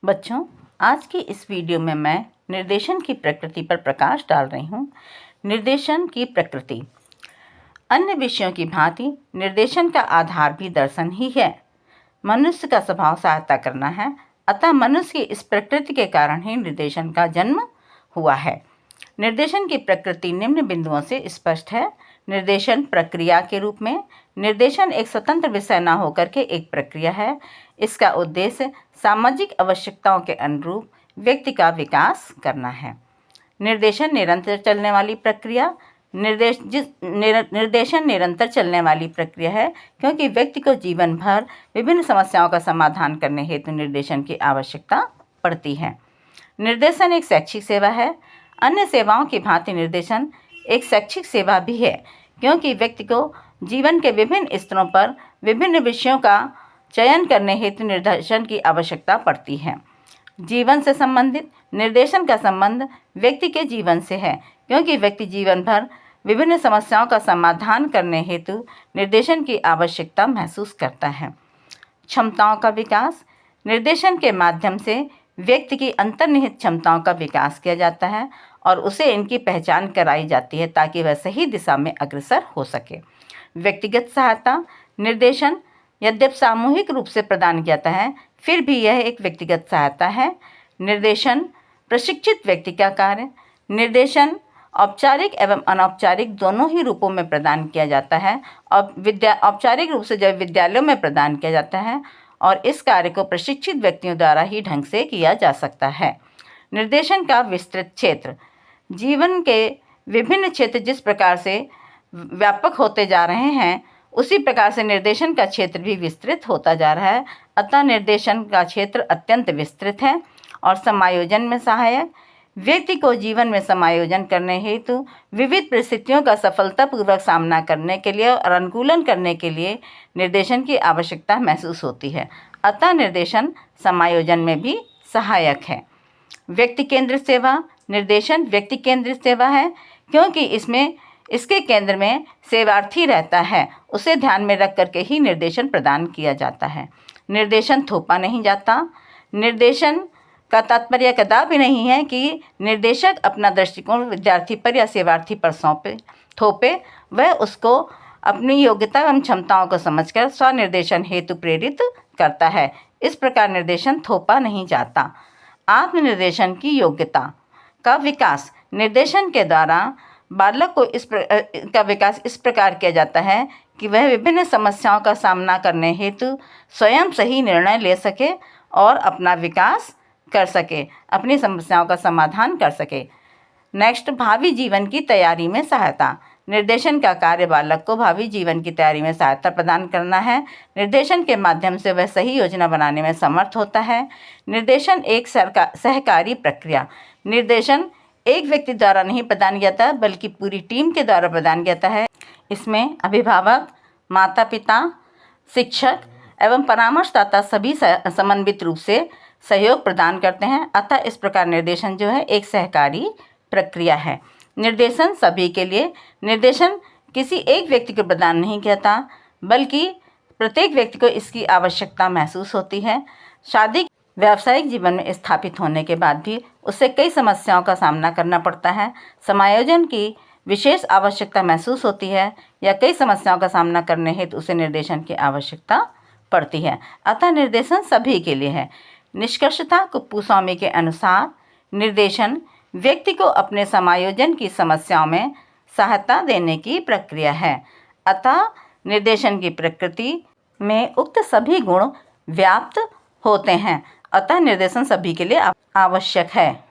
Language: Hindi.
बच्चों, आज की इस वीडियो में मैं निर्देशन की प्रकृति पर प्रकाश डाल रही हूँ। निर्देशन की प्रकृति। अन्य विषयों की भांति निर्देशन का आधार भी दर्शन ही है। मनुष्य का स्वभाव सहायता करना है, अतः मनुष्य की इस प्रकृति के कारण ही निर्देशन का जन्म हुआ है। निर्देशन की प्रकृति निम्न बिंदुओं से स्पष्ट है। निर्देशन प्रक्रिया के रूप में। निर्देशन एक स्वतंत्र विषय न होकर के एक प्रक्रिया है। इसका उद्देश्य सामाजिक आवश्यकताओं के अनुरूप व्यक्ति का विकास करना है। निर्देशन निरंतर चलने वाली प्रक्रिया। निर्देशन निरंतर चलने वाली प्रक्रिया है, क्योंकि व्यक्ति को जीवन भर विभिन्न समस्याओं का समाधान करने हेतु निर्देशन की आवश्यकता पड़ती है। निर्देशन एक शैक्षिक सेवा है। अन्य सेवाओं की भांति निर्देशन एक शैक्षिक सेवा भी है, क्योंकि व्यक्ति को जीवन के विभिन्न स्तरों पर विभिन्न विषयों का चयन करने हेतु निर्देशन की आवश्यकता पड़ती है। जीवन से संबंधित निर्देशन का संबंध व्यक्ति के जीवन से है, क्योंकि व्यक्ति जीवन भर विभिन्न समस्याओं का समाधान करने हेतु निर्देशन की आवश्यकता महसूस करता है। क्षमताओं का विकास। निर्देशन के माध्यम से व्यक्ति की अंतर्निहित क्षमताओं का विकास किया जाता है और उसे इनकी पहचान कराई जाती है, ताकि वह सही दिशा में अग्रसर हो सके। व्यक्तिगत सहायता। निर्देशन यद्यपि सामूहिक रूप से प्रदान किया जाता है, फिर भी यह एक व्यक्तिगत सहायता है। निर्देशन प्रशिक्षित व्यक्ति का कार्य। निर्देशन औपचारिक एवं अनौपचारिक दोनों ही रूपों में प्रदान किया जाता है और औपचारिक रूप से जब विद्यालयों में प्रदान किया जाता है, और इस कार्य को प्रशिक्षित व्यक्तियों द्वारा ही ढंग से किया जा सकता है। निर्देशन का विस्तृत क्षेत्र। जीवन के विभिन्न क्षेत्र जिस प्रकार से व्यापक होते जा रहे हैं, उसी प्रकार से निर्देशन का क्षेत्र भी विस्तृत होता जा रहा है। अतः निर्देशन का क्षेत्र अत्यंत विस्तृत है और समायोजन में सहायक। व्यक्ति को जीवन में समायोजन करने हेतु विविध परिस्थितियों का सफलतापूर्वक सामना करने के लिए और अनुकूलन करने के लिए निर्देशन की आवश्यकता महसूस होती है। अतः निर्देशन समायोजन में भी सहायक है। व्यक्ति केंद्रित सेवा। निर्देशन व्यक्ति केंद्रित सेवा है, क्योंकि इसके केंद्र में सेवार्थी रहता है। उसे ध्यान में रख करके ही निर्देशन प्रदान किया जाता है। निर्देशन थोपा नहीं जाता। निर्देशन का तात्पर्य कदापि नहीं है कि निर्देशक अपना दृष्टिकोण विद्यार्थी पर या सेवार्थी पर थोपे। वह उसको अपनी योग्यता एवं क्षमताओं को समझकर स्वनिर्देशन हेतु प्रेरित करता है। इस प्रकार निर्देशन थोपा नहीं जाता। आत्मनिर्देशन की योग्यता का विकास। निर्देशन के द्वारा बालक को का विकास इस प्रकार किया जाता है कि वह विभिन्न समस्याओं का सामना करने हेतु स्वयं सही निर्णय ले सके और अपना विकास कर सके, अपनी समस्याओं का समाधान कर सके। नेक्स्ट, भावी जीवन की तैयारी में सहायता। निर्देशन का कार्य बालक को भावी जीवन की तैयारी में सहायता प्रदान करना है। निर्देशन के माध्यम से वह सही योजना बनाने में समर्थ होता है। निर्देशन एक सहकारी प्रक्रिया। निर्देशन एक व्यक्ति द्वारा नहीं प्रदान किया जाता, बल्कि पूरी टीम के द्वारा प्रदान किया जाता है। इसमें अभिभावक, माता पिता, शिक्षक एवं परामर्शदाता सभी समन्वित रूप से सहयोग प्रदान करते हैं। अतः इस प्रकार निर्देशन जो है एक सहकारी प्रक्रिया है। निर्देशन सभी के लिए। निर्देशन किसी एक व्यक्ति को प्रदान नहीं किया जाता, बल्कि प्रत्येक व्यक्ति को इसकी आवश्यकता महसूस होती है। शादी व्यावसायिक जीवन में स्थापित होने के बाद भी उसे कई समस्याओं का सामना करना पड़ता है। समायोजन की विशेष आवश्यकता महसूस होती है या कई समस्याओं का सामना करने हेतु उसे निर्देशन की आवश्यकता पड़ती है। अतः निर्देशन सभी के लिए है। निष्कर्षतः कुप्पूस्वामी के अनुसार निर्देशन व्यक्ति को अपने समायोजन की समस्याओं में सहायता देने की प्रक्रिया है। अतः निर्देशन की प्रकृति में उक्त सभी गुण व्याप्त होते हैं। अतः निर्देशन सभी के लिए आवश्यक है।